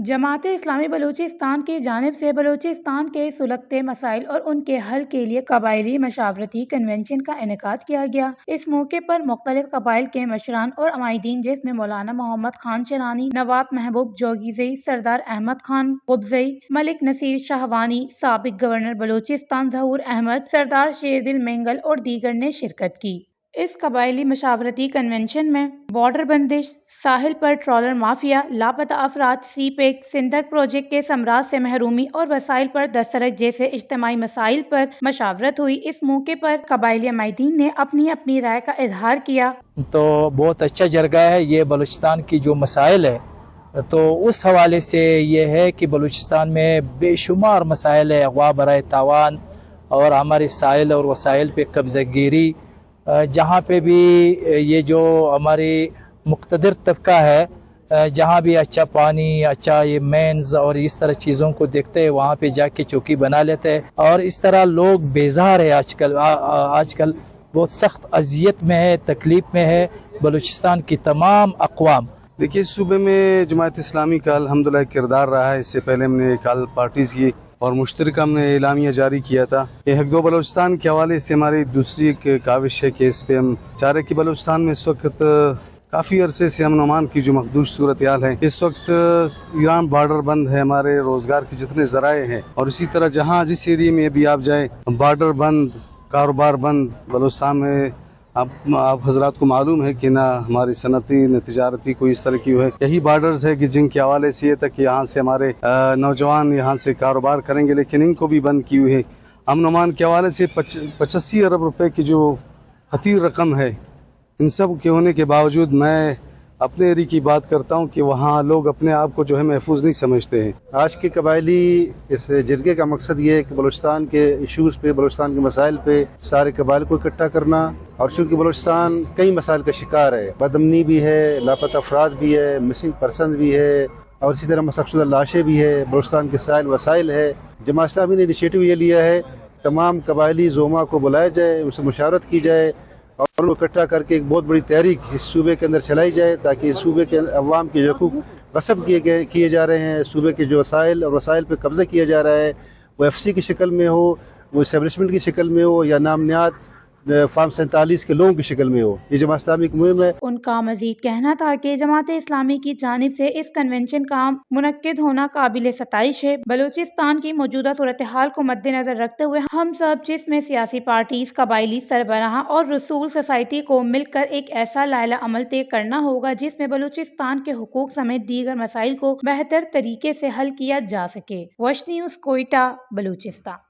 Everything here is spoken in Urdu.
جماعت اسلامی بلوچستان کی جانب سے بلوچستان کے سلگتے مسائل اور ان کے حل کے لیے قبائلی مشاورتی کنونشن کا انعقاد کیا گیا۔ اس موقع پر مختلف قبائل کے مشران اور عمائدین جس میں مولانا محمد خان شنانی، نواب محبوب جوگیزئی، سردار احمد خان قبزئی، ملک نصیر شاہوانی، سابق گورنر بلوچستان ظہور احمد، سردار شیردل مینگل اور دیگر نے شرکت کی۔ اس قبائلی مشاورتی کنونشن میں بارڈر بندش، ساحل پر ٹرالر مافیا، لاپتہ افراد، سی پیک، سندھ پروجیکٹ کے ثمرات سے محرومی اور وسائل پر دسترس جیسے اجتماعی مسائل پر مشاورت ہوئی۔ اس موقع پر قبائلی عمائدین نے اپنی اپنی رائے کا اظہار کیا۔ تو بہت اچھا جرگہ ہے یہ بلوچستان کی جو مسائل ہے، تو اس حوالے سے یہ ہے کہ بلوچستان میں بے شمار مسائل ہے، اغوا برائے تاوان اور ہمارے ساحل اور وسائل پہ قبضہ گیری، جہاں پہ بھی یہ جو ہماری مقتدر طبقہ ہے، جہاں بھی اچھا پانی، اچھا یہ مینز اور اس طرح چیزوں کو دیکھتے ہیں وہاں پہ جا کے چوکی بنا لیتے ہیں، اور اس طرح لوگ بیزار ہے آج کل بہت سخت اذیت میں ہے، تکلیف میں ہے بلوچستان کی تمام اقوام۔ دیکھیے، صوبے میں جماعت اسلامی کا الحمدللہ کردار رہا ہے۔ اس سے پہلے ہم نے کال پارٹیز کی اور مشترکہ ہم نے اعلامیہ جاری کیا تھا کہ حق دو بلوچستان کے حوالے سے ہماری دوسری ایک کاوش ہے کہ اس پہ ہم چاہ رہے کہ بلوچستان میں اس وقت کافی عرصے سے امن و امان کی جو مخدوش صورتحال ہے، اس وقت ایران بارڈر بند ہے، ہمارے روزگار کے جتنے ذرائع ہیں، اور اسی طرح جہاں جس ایریے میں ابھی آپ جائیں بارڈر بند، کاروبار بند بلوچستان میں۔ آپ حضرات کو معلوم ہے کہ نہ ہماری صنعتی نہ تجارتی کوئی اس طرح کی ہے، یہی بارڈرز ہے کہ جن کے حوالے سے یہ تک کہ یہاں سے ہمارے نوجوان یہاں سے کاروبار کریں گے، لیکن ان کو بھی بند کی ہوئی ہے۔ امن و امان کے حوالے سے 85 ارب روپے کی جو خطیر رقم ہے، ان سب کے ہونے کے باوجود میں اپنے ایریے کی بات کرتا ہوں کہ وہاں لوگ اپنے آپ کو جو ہے محفوظ نہیں سمجھتے ہیں۔ آج کے قبائلی اس جرگے کا مقصد یہ ہے کہ بلوچستان کے ایشوز پہ، بلوچستان کے مسائل پہ سارے قبائل کو اکٹھا کرنا، اور چونکہ بلوچستان کئی مسائل کا شکار ہے، بدامنی بھی ہے، لاپتہ افراد بھی ہے، مسنگ پرسنز بھی ہے، اور اسی طرح مسخ شدہ لاشیں بھی ہے، بلوچستان کے سائل وسائل ہے۔ جماعت اسلامی نے انیشیٹو یہ لیا ہے تمام قبائلی زوما کو بلایا جائے، ان سے مشاورت کی جائے اور ان کو اکٹھا کر کے ایک بہت بڑی تحریک اس صوبے کے اندر چلائی جائے، تاکہ صوبے کے عوام کے جو حقوق غصب کیے جا رہے ہیں، صوبے کے جو وسائل اور وسائل پہ قبضہ کیا جا رہا ہے، وہ ایف سی کی شکل میں ہو، وہ اسٹیبلشمنٹ کی شکل میں ہو، یا نامنیات فارم 47 کے لوگوں کی شکل میں ہو۔ یہ جماعت اسلامی کی مہم ہے۔ ان کا مزید کہنا تھا کہ جماعت اسلامی کی جانب سے اس کنونشن کا منعقد ہونا قابل ستائش ہے۔ بلوچستان کی موجودہ صورتحال کو مد نظر رکھتے ہوئے ہم سب، جس میں سیاسی پارٹیز، قبائلی سربراہ اور رسول سوسائٹی کو مل کر ایک ایسا لائحہ عمل طے کرنا ہوگا جس میں بلوچستان کے حقوق سمیت دیگر مسائل کو بہتر طریقے سے حل کیا جا سکے۔ وش نیوز، کوئٹہ، بلوچستان۔